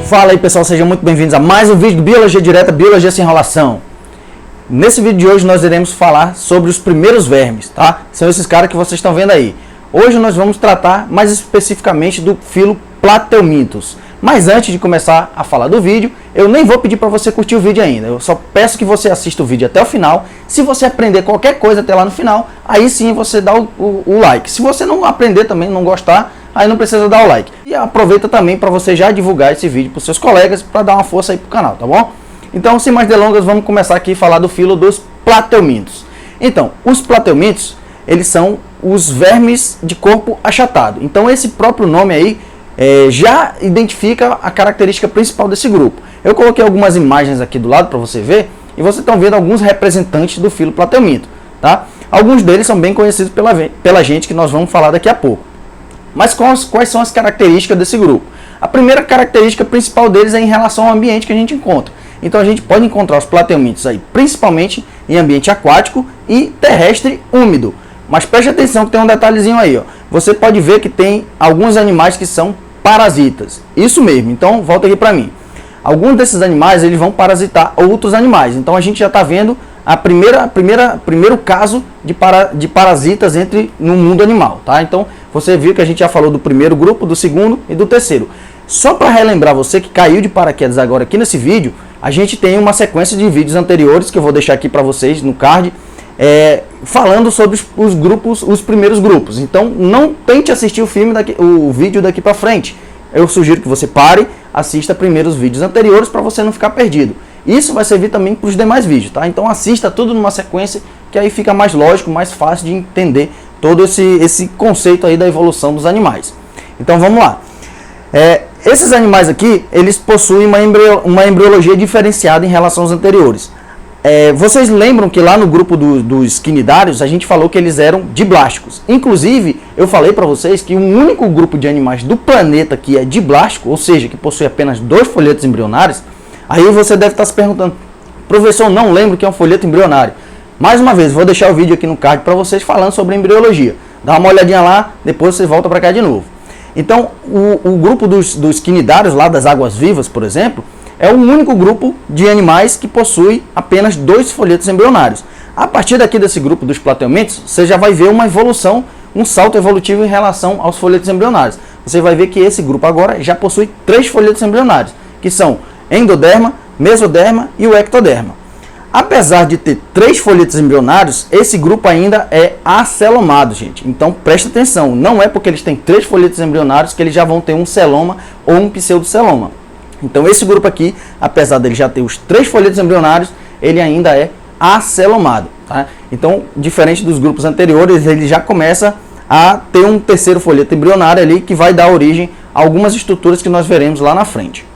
Fala aí pessoal, sejam muito bem-vindos a mais um vídeo do Biologia Direta, Biologia Sem Enrolação. Nesse vídeo de hoje nós iremos falar sobre os primeiros vermes, tá? São esses caras que vocês estão vendo aí. Hoje nós vamos tratar mais especificamente do filo Plateuminthus. Mas antes de começar a falar do vídeo, eu nem vou pedir para você curtir o vídeo ainda. Eu só peço que você assista o vídeo até o final. Se você aprender qualquer coisa até lá no final, aí sim você dá o like. Se você não aprender também, não gostar, aí não precisa dar o like. E aproveita também para você já divulgar esse vídeo para os seus colegas, para dar uma força aí pro canal, tá bom? Então, sem mais delongas, vamos começar aqui a falar do filo dos Plateuminthus. Então, os Plateuminthus, eles são os vermes de corpo achatado. Então, esse próprio nome aí já identifica a característica principal desse grupo. Eu coloquei algumas imagens aqui do lado para você ver, e vocês estão vendo alguns representantes do filo Plateuminthus, tá? Alguns deles são bem conhecidos pela gente, que nós vamos falar daqui a pouco. Mas quais são as características desse grupo? A primeira característica principal deles é em relação ao ambiente que a gente encontra. Então a gente pode encontrar os Plateuminthus aí, principalmente em ambiente aquático e terrestre úmido. Mas preste atenção que tem um detalhezinho aí, ó. Você pode ver que tem alguns animais que são parasitas. Isso mesmo, então volta aqui para mim. Alguns desses animais eles vão parasitar outros animais. Então a gente já está vendo primeiro caso de parasitas no mundo animal, tá? Então você viu que a gente já falou do primeiro grupo, do segundo e do terceiro. Só para relembrar você que caiu de paraquedas agora aqui nesse vídeo, a gente tem uma sequência de vídeos anteriores que eu vou deixar aqui para vocês no card, falando sobre os primeiros grupos. Então não tente assistir o vídeo daqui para frente. Eu sugiro que você pare, assista primeiro os vídeos anteriores para você não ficar perdido. Isso vai servir também para os demais vídeos, tá? Então assista tudo numa sequência, que aí fica mais lógico, mais fácil de entender todo esse conceito aí da evolução dos animais. Então vamos lá. Esses animais aqui, eles possuem uma embriologia diferenciada em relação aos anteriores. Vocês lembram que lá no grupo dos quinidários, a gente falou que eles eram diblásticos. Inclusive, eu falei para vocês que o único grupo de animais do planeta que é diblástico, ou seja, que possui apenas 2 folhetos embrionários. Aí você deve estar se perguntando, professor, não lembro o que é um folheto embrionário. Mais uma vez, vou deixar o vídeo aqui no card para vocês falando sobre embriologia. Dá uma olhadinha lá, depois você volta para cá de novo. Então, o grupo dos quinidários, lá das águas-vivas, por exemplo, é o único grupo de animais que possui apenas 2 folhetos embrionários. A partir daqui desse grupo dos Plateuminthus, você já vai ver uma evolução, um salto evolutivo em relação aos folhetos embrionários. Você vai ver que esse grupo agora já possui 3 folhetos embrionários, que são endoderma, mesoderma e o ectoderma. Apesar de ter 3 folhetos embrionários, esse grupo ainda é acelomado, gente. Então presta atenção, não é porque eles têm 3 folhetos embrionários que eles já vão ter um celoma ou um pseudoceloma. Então esse grupo aqui, apesar dele já ter os 3 folhetos embrionários, ele ainda é acelomado, tá? Então, diferente dos grupos anteriores, ele já começa a ter um terceiro folheto embrionário ali, que vai dar origem a algumas estruturas que nós veremos lá na frente.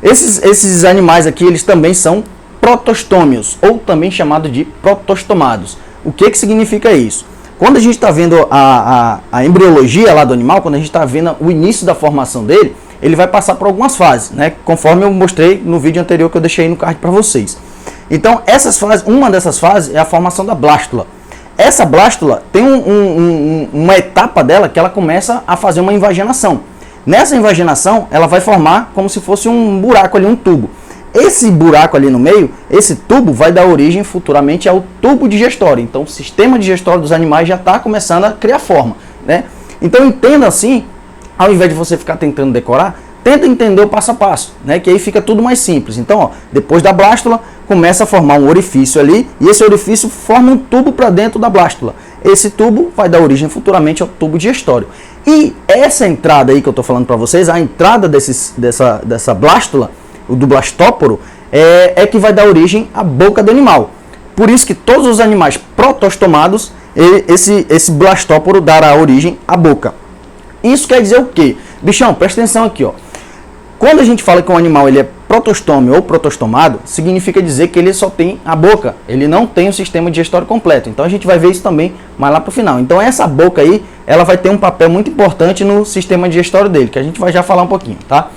Esses animais aqui, eles também são protostômios, ou também chamado de protostomados. O que significa isso? Quando a gente está vendo a embriologia lá do animal, quando a gente está vendo o início da formação dele, ele vai passar por algumas fases, né? Conforme eu mostrei no vídeo anterior que eu deixei no card para vocês. Então, essas fases, uma dessas fases é a formação da blástula. Essa blástula tem uma etapa dela que ela começa a fazer uma invaginação. Nessa invaginação, ela vai formar como se fosse um buraco ali, um tubo. Esse buraco ali no meio, esse tubo vai dar origem futuramente ao tubo digestório. Então, o sistema digestório dos animais já está começando a criar forma, né? Então, entenda assim, ao invés de você ficar tentando decorar, tenta entender o passo a passo, né? Que aí fica tudo mais simples. Então, ó, depois da blástula, começa a formar um orifício ali, e esse orifício forma um tubo para dentro da blástula. Esse tubo vai dar origem futuramente ao tubo digestório. E essa entrada aí que eu estou falando para vocês, a entrada dessa blástula, do blastóporo, é que vai dar origem à boca do animal. Por isso que todos os animais protostomados, esse blastóporo dará origem à boca. Isso quer dizer o quê? Bichão, presta atenção aqui, ó. Quando a gente fala que um animal ele é protostômio ou protostomado, significa dizer que ele só tem a boca, ele não tem o sistema digestório completo. Então a gente vai ver isso também mais lá para o final. Então essa boca aí, ela vai ter um papel muito importante no sistema digestório dele, que a gente vai já falar um pouquinho, tá?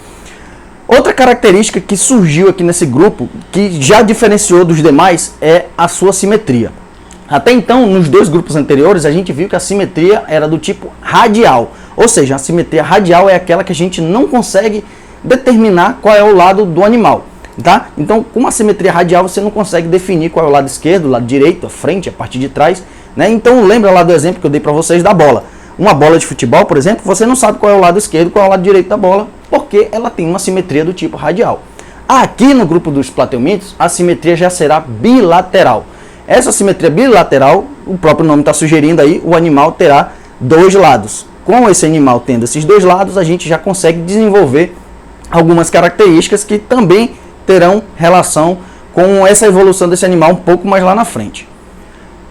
Outra característica que surgiu aqui nesse grupo, que já diferenciou dos demais, é a sua simetria. Até então, nos 2 grupos anteriores, a gente viu que a simetria era do tipo radial. Ou seja, a simetria radial é aquela que a gente não consegue determinar qual é o lado do animal, tá? Então, com uma simetria radial, você não consegue definir qual é o lado esquerdo, o lado direito, a frente, a parte de trás, né? Então, lembra lá do exemplo que eu dei para vocês da bola. Uma bola de futebol, por exemplo, você não sabe qual é o lado esquerdo, qual é o lado direito da bola, porque ela tem uma simetria do tipo radial. Aqui no grupo dos plateumintos, a simetria já será bilateral. Essa simetria bilateral, o próprio nome está sugerindo aí, o animal terá dois lados. Com esse animal tendo esses dois lados, a gente já consegue desenvolver algumas características que também terão relação com essa evolução desse animal um pouco mais lá na frente.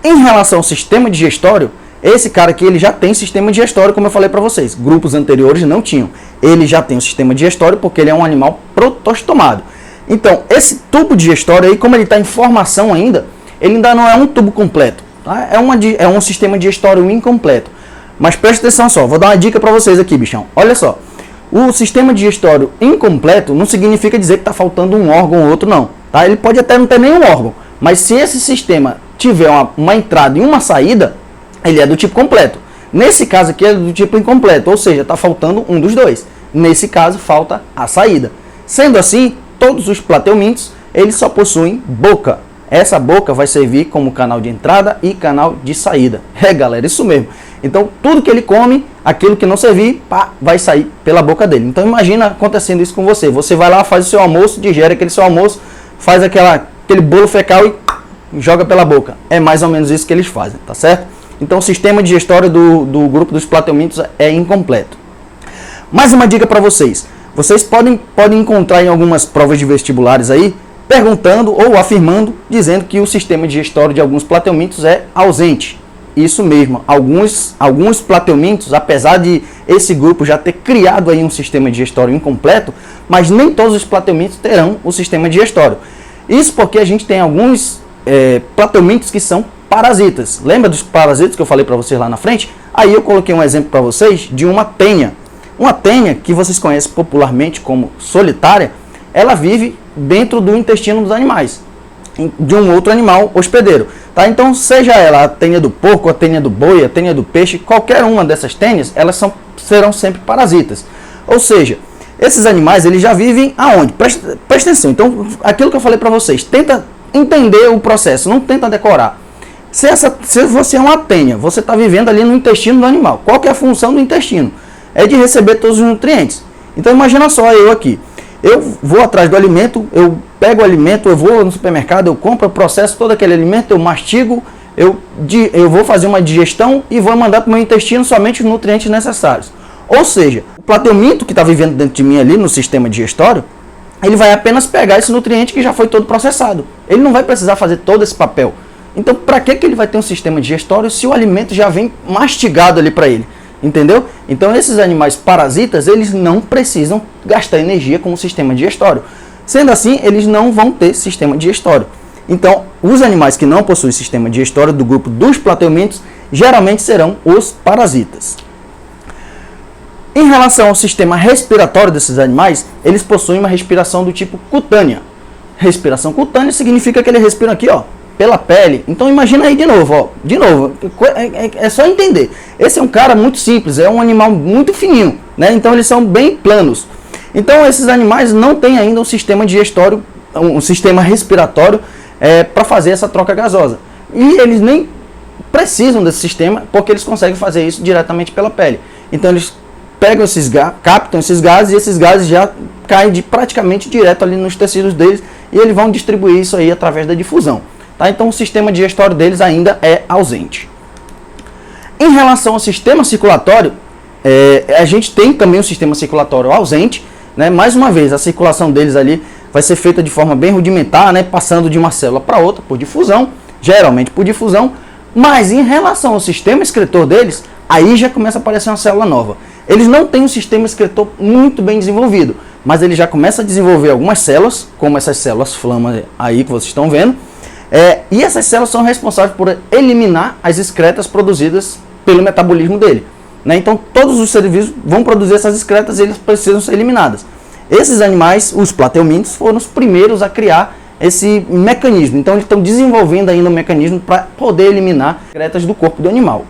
Em relação ao sistema digestório, esse cara aqui ele já tem sistema digestório, como eu falei para vocês. Grupos anteriores não tinham. Ele já tem o sistema digestório porque ele é um animal protostomado. Então, esse tubo digestório aí, como ele está em formação ainda, ele ainda não é um tubo completo. Tá? É um sistema digestório incompleto. Mas preste atenção só, vou dar uma dica para vocês aqui, bichão. Olha só, o sistema digestório incompleto não significa dizer que está faltando um órgão ou outro, não. Tá? Ele pode até não ter nenhum órgão, mas se esse sistema tiver uma entrada e uma saída, ele é do tipo completo. Nesse caso aqui é do tipo incompleto, ou seja, está faltando um dos dois. Nesse caso, falta a saída. Sendo assim, todos os plateumintos, eles só possuem boca. Essa boca vai servir como canal de entrada e canal de saída. É, galera, isso mesmo. Então, tudo que ele come, aquilo que não servir, pá, vai sair pela boca dele. Então, imagina acontecendo isso com você. Você vai lá, faz o seu almoço, digere aquele seu almoço, faz aquele bolo fecal e joga pela boca. É mais ou menos isso que eles fazem, tá certo? Então, o sistema digestório do grupo dos plateumintos é incompleto. Mais uma dica para vocês. Vocês podem encontrar em algumas provas de vestibulares aí, perguntando ou afirmando, dizendo que o sistema digestório de alguns plateumintos é ausente. Isso mesmo, alguns plateumintos, apesar de esse grupo já ter criado aí um sistema digestório incompleto, mas nem todos os plateumintos terão o sistema digestório. Isso porque a gente tem alguns plateumintos que são parasitas. Lembra dos parasitas que eu falei para vocês lá na frente? Aí eu coloquei um exemplo para vocês de uma tênia. Uma tênia, que vocês conhecem popularmente como solitária, ela vive dentro do intestino dos animais, de um outro animal hospedeiro. Tá? Então, seja ela a tênia do porco, a tênia do boi, a tênia do peixe, qualquer uma dessas tênias, elas serão sempre parasitas. Ou seja, esses animais eles já vivem aonde? Presta atenção. Então, aquilo que eu falei para vocês, tenta entender o processo, não tenta decorar. Se você é uma tênia, você está vivendo ali no intestino do animal. Qual que é a função do intestino? É de receber todos os nutrientes. Então imagina só eu aqui. Eu vou atrás do alimento, eu pego o alimento, eu vou no supermercado, eu compro, eu processo todo aquele alimento, eu mastigo, eu vou fazer uma digestão e vou mandar para o meu intestino somente os nutrientes necessários. Ou seja, o plateuminto que está vivendo dentro de mim ali no sistema digestório, ele vai apenas pegar esse nutriente que já foi todo processado. Ele não vai precisar fazer todo esse papel. Então, para que ele vai ter um sistema digestório se o alimento já vem mastigado ali para ele? Entendeu? Então, esses animais parasitas, eles não precisam gastar energia com o sistema digestório. Sendo assim, eles não vão ter sistema digestório. Então, os animais que não possuem sistema digestório do grupo dos plateumintos, geralmente serão os parasitas. Em relação ao sistema respiratório desses animais, eles possuem uma respiração do tipo cutânea. Respiração cutânea significa que ele respira aqui, ó, pela pele. Então imagina aí de novo, ó. De novo, é só entender. Esse é um cara muito simples, é um animal muito fininho, né? Então eles são bem planos. Então esses animais não têm ainda um sistema digestório, um sistema respiratório para fazer essa troca gasosa. E eles nem precisam desse sistema porque eles conseguem fazer isso diretamente pela pele. Então eles pegam captam esses gases e esses gases já caem praticamente direto ali nos tecidos deles e eles vão distribuir isso aí através da difusão. Tá? Então o sistema digestório deles ainda é ausente. Em relação ao sistema circulatório, a gente tem também um sistema circulatório ausente, né? Mais uma vez, a circulação deles ali vai ser feita de forma bem rudimentar, né? Passando de uma célula para outra por difusão, geralmente por difusão, mas em relação ao sistema excretor deles, aí já começa a aparecer uma célula nova. Eles não têm um sistema excretor muito bem desenvolvido, mas ele já começa a desenvolver algumas células, como essas células flama aí que vocês estão vendo, e essas células são responsáveis por eliminar as excretas produzidas pelo metabolismo dele. Né? Então, todos os seres vivos vão produzir essas excretas e eles precisam ser eliminadas. Esses animais, os plateumintos, foram os primeiros a criar esse mecanismo. Então, eles estão desenvolvendo ainda um mecanismo para poder eliminar excretas do corpo do animal.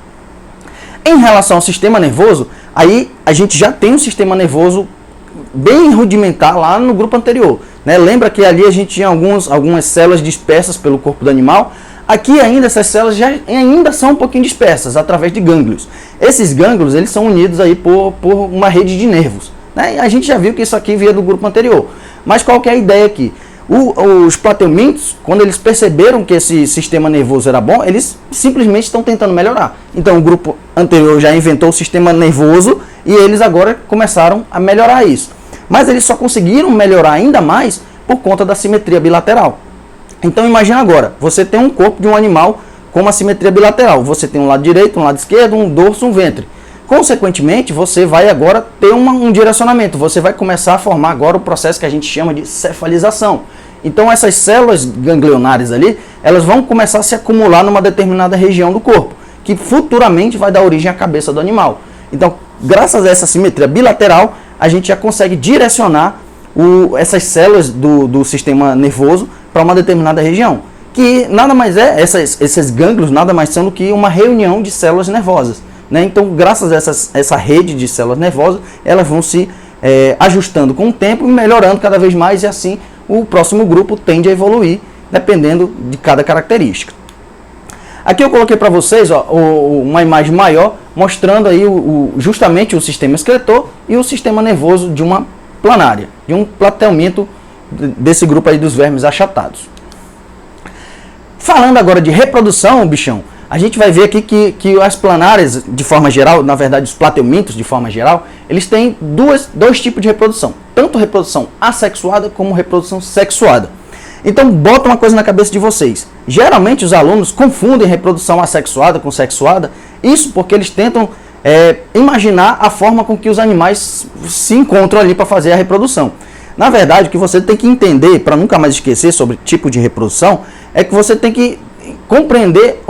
Em relação ao sistema nervoso, aí a gente já tem um sistema nervoso bem rudimentar lá no grupo anterior, né? Lembra que ali a gente tinha algumas células dispersas pelo corpo do animal. Aqui ainda essas células já ainda são um pouquinho dispersas através de gânglios. Esses gânglios, eles são unidos aí por uma rede de nervos, né? A gente já viu que isso aqui via do grupo anterior. Mas qual que é a ideia aqui? Os plateumintos, quando eles perceberam que esse sistema nervoso era bom, eles simplesmente estão tentando melhorar. Então o grupo anterior já inventou o sistema nervoso e eles agora começaram a melhorar isso. Mas eles só conseguiram melhorar ainda mais por conta da simetria bilateral. Então imagina agora, você tem um corpo de um animal com uma simetria bilateral. Você tem um lado direito, um lado esquerdo, um dorso, um ventre. Consequentemente, você vai agora ter um direcionamento. Você vai começar a formar agora o processo que a gente chama de cefalização. Então essas células ganglionares ali, elas vão começar a se acumular numa determinada região do corpo, que futuramente vai dar origem à cabeça do animal. Então, graças a essa simetria bilateral, a gente já consegue direcionar essas células do sistema nervoso para uma determinada região. Que nada mais esses gânglios nada mais são do que uma reunião de células nervosas, né? Então, graças a essa rede de células nervosas, elas vão se ajustando com o tempo e melhorando cada vez mais, e assim o próximo grupo tende a evoluir, dependendo de cada característica. Aqui eu coloquei para vocês uma imagem maior, mostrando aí justamente o sistema excretor e o sistema nervoso de uma planária, de um platelminto desse grupo aí dos vermes achatados. Falando agora de reprodução, bichão, a gente vai ver aqui que as planárias, de forma geral, na verdade os platelmintos de forma geral, eles têm dois tipos de reprodução, tanto reprodução assexuada como reprodução sexuada. Então bota uma coisa na cabeça de vocês, geralmente os alunos confundem reprodução assexuada com sexuada, isso porque eles tentam imaginar a forma com que os animais se encontram ali para fazer a reprodução. Na verdade, o que você tem que entender, para nunca mais esquecer sobre tipo de reprodução, é que você tem que compreender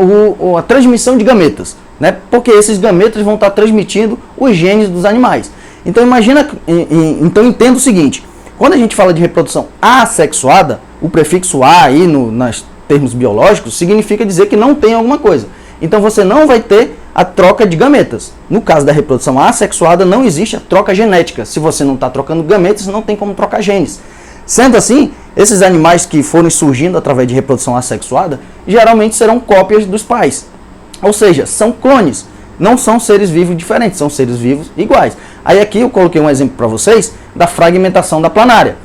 a transmissão de gametas, né? Porque esses gametas vão estar transmitindo os genes dos animais. Então entenda o seguinte, quando a gente fala de reprodução assexuada, o prefixo A aí nos termos biológicos significa dizer que não tem alguma coisa. Então você não vai ter a troca de gametas. No caso da reprodução assexuada, não existe a troca genética. Se você não está trocando gametas, não tem como trocar genes. Sendo assim, esses animais que forem surgindo através de reprodução assexuada, geralmente serão cópias dos pais. Ou seja, são clones. Não são seres vivos diferentes, são seres vivos iguais. Aí aqui eu coloquei um exemplo para vocês da fragmentação da planária.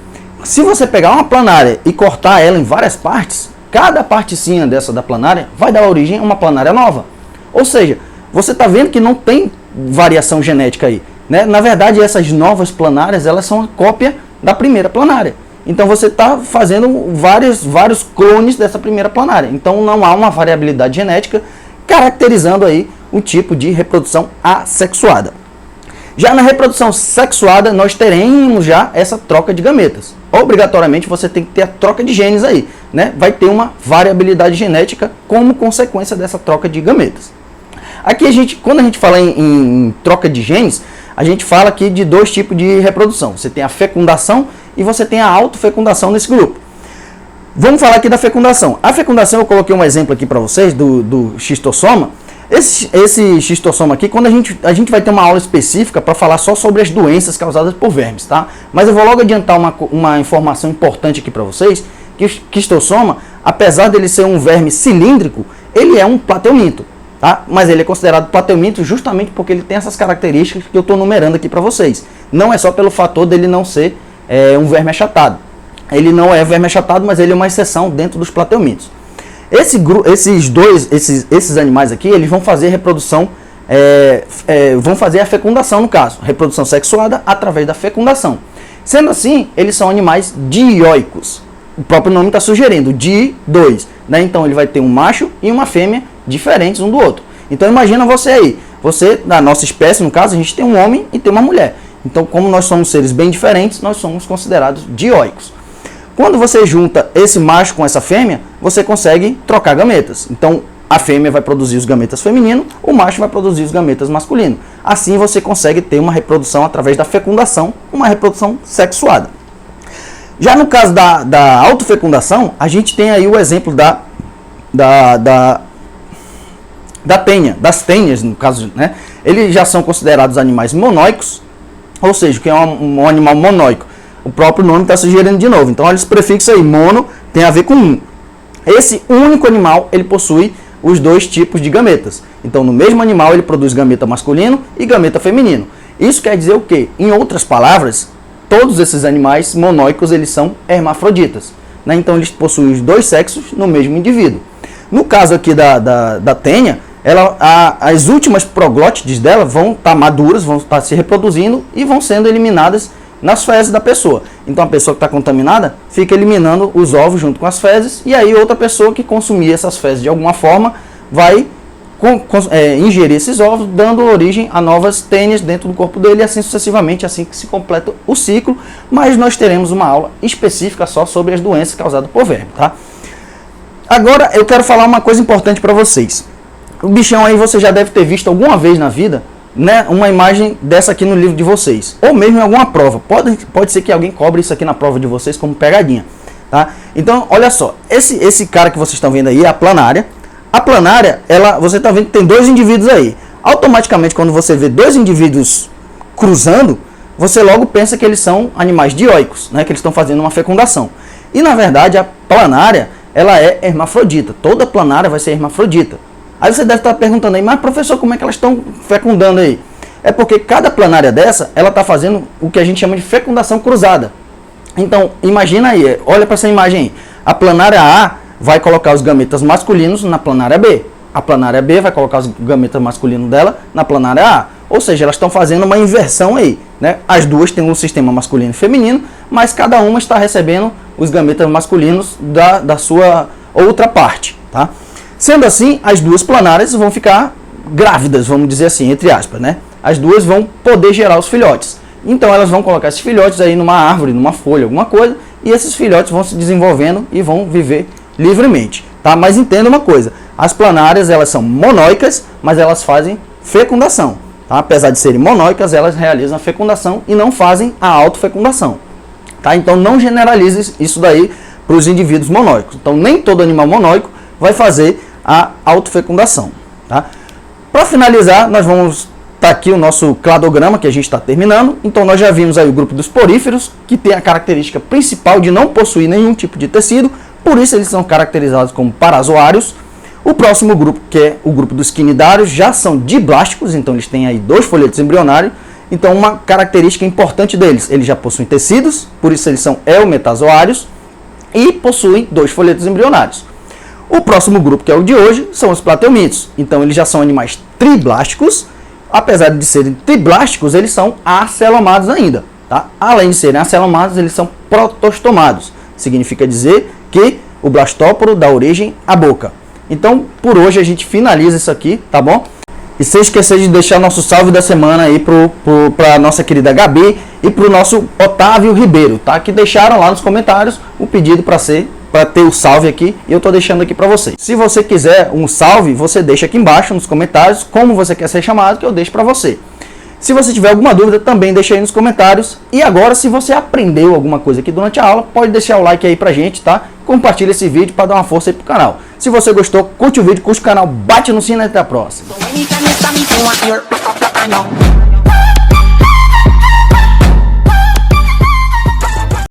Se você pegar uma planária e cortar ela em várias partes, cada partezinha dessa da planária vai dar origem a uma planária nova. Ou seja, você está vendo que não tem variação genética aí, né? Na verdade, essas novas planárias, elas são a cópia da primeira planária. Então você está fazendo vários clones dessa primeira planária. Então não há uma variabilidade genética caracterizando aí o tipo de reprodução assexuada. Já na reprodução sexuada, nós teremos já essa troca de gametas. Obrigatoriamente você tem que ter a troca de genes aí, né? Vai ter uma variabilidade genética como consequência dessa troca de gametas. Aqui quando a gente fala em troca de genes, a gente fala aqui de dois tipos de reprodução. Você tem a fecundação e você tem a autofecundação nesse grupo. Vamos falar aqui da fecundação. A fecundação, eu coloquei um exemplo aqui para vocês do xistossoma. Esse xistossoma aqui, quando a gente vai ter uma aula específica para falar só sobre as doenças causadas por vermes, tá? Mas eu vou logo adiantar uma informação importante aqui para vocês, que o xistossoma, apesar dele ser um verme cilíndrico, ele é um plateuminto, tá? Mas ele é considerado plateuminto justamente porque ele tem essas características que eu estou numerando aqui para vocês. Não é só pelo fator dele não ser um verme achatado. Ele não é verme achatado, mas ele é uma exceção dentro dos plateumintos. Esses animais aqui, eles vão fazer reprodução, vão fazer a fecundação no caso, reprodução sexuada através da fecundação. Sendo assim, eles são animais dioicos. O próprio nome está sugerindo, di-dois, né? Então ele vai ter um macho e uma fêmea diferentes um do outro. Então imagina você aí, na nossa espécie, no caso, a gente tem um homem e tem uma mulher. Então, como nós somos seres bem diferentes, nós somos considerados dioicos. Quando você junta esse macho com essa fêmea, você consegue trocar gametas. Então, a fêmea vai produzir os gametas femininos, o macho vai produzir os gametas masculinos. Assim, você consegue ter uma reprodução através da fecundação, uma reprodução sexuada. Já no caso da autofecundação, a gente tem aí o exemplo das tênias, no caso, né? Eles já são considerados animais monóicos, ou seja, que é um animal monóico. O próprio nome está sugerindo de novo. Então olha esse prefixo aí, mono tem a ver com um. Esse único animal, ele possui os dois tipos de gametas. Então no mesmo animal ele produz gameta masculino e gameta feminino. Isso quer dizer o quê? Em outras palavras, todos esses animais monóicos eles são hermafroditas, né? Então eles possuem os dois sexos no mesmo indivíduo. No caso aqui da tênia, as últimas proglótides dela vão estar maduras, vão estar se reproduzindo e vão sendo eliminadas nas fezes da pessoa. Então a pessoa que está contaminada fica eliminando os ovos junto com as fezes, e aí outra pessoa que consumir essas fezes de alguma forma vai ingerir esses ovos, dando origem a novas tênias dentro do corpo dele, e assim sucessivamente, assim que se completa o ciclo. Mas nós teremos uma aula específica só sobre as doenças causadas por verme, tá? Agora eu quero falar uma coisa importante para vocês. O bichão aí você já deve ter visto alguma vez na vida, né, uma imagem dessa aqui no livro de vocês, ou mesmo em alguma prova. Pode ser que alguém cobre isso aqui na prova de vocês como pegadinha, tá? Então, olha só, esse cara que vocês estão vendo aí é a planária. A planária, você está vendo que tem dois indivíduos aí. Automaticamente, quando você vê dois indivíduos cruzando, você logo pensa que eles são animais dioicos, né, que eles estão fazendo uma fecundação. E na verdade, a planária, ela é hermafrodita. Toda planária vai ser hermafrodita. Aí você deve estar perguntando aí, mas professor, como é que elas estão fecundando aí? É porque cada planária dessa, ela está fazendo o que a gente chama de fecundação cruzada. Então, imagina aí, olha para essa imagem aí. A planária A vai colocar os gametas masculinos na planária B. A planária B vai colocar os gametas masculinos dela na planária A. Ou seja, elas estão fazendo uma inversão aí, né? As duas têm um sistema masculino e feminino, mas cada uma está recebendo os gametas masculinos da sua outra parte, tá? Sendo assim, as duas planárias vão ficar grávidas, vamos dizer assim, entre aspas, né? As duas vão poder gerar os filhotes. Então elas vão colocar esses filhotes aí numa árvore, numa folha, alguma coisa, e esses filhotes vão se desenvolvendo e vão viver livremente, tá? Mas entenda uma coisa, as planárias elas são monóicas, mas elas fazem fecundação, tá? Apesar de serem monóicas, elas realizam a fecundação e não fazem a autofecundação, tá? Então não generalize isso daí para os indivíduos monóicos. Então nem todo animal monóico vai fazer a autofecundação, tá? Para finalizar, nós vamos aqui o nosso cladograma que a gente está terminando. Então nós já vimos aí o grupo dos poríferos, que tem a característica principal de não possuir nenhum tipo de tecido, por isso eles são caracterizados como parazoários. O próximo grupo, que é o grupo dos quinidários, já são diblásticos, então eles têm aí dois folhetos embrionários. Então uma característica importante deles, eles já possuem tecidos, por isso eles são eumetazoários e possuem dois folhetos embrionários. O próximo grupo, que é o de hoje, são os plateumintos. Então eles já são animais triblásticos. Apesar de serem triblásticos, eles são acelomados ainda, tá? Além de serem acelomados, eles são protostomados. Significa dizer que o blastóporo dá origem à boca. Então, por hoje a gente finaliza isso aqui, tá bom? E sem esquecer de deixar nosso salve da semana aí para nossa querida Gabi e para o nosso Otávio Ribeiro, tá? Que deixaram lá nos comentários o pedido para ter o salve aqui, e eu tô deixando aqui para vocês. Se você quiser um salve, você deixa aqui embaixo nos comentários como você quer ser chamado, que eu deixo para você. Se você tiver alguma dúvida, também deixa aí nos comentários. E agora, se você aprendeu alguma coisa aqui durante a aula, pode deixar o like aí pra gente, tá? Compartilha esse vídeo para dar uma força aí pro canal. Se você gostou, curte o vídeo, curte o canal, bate no sino e até a próxima.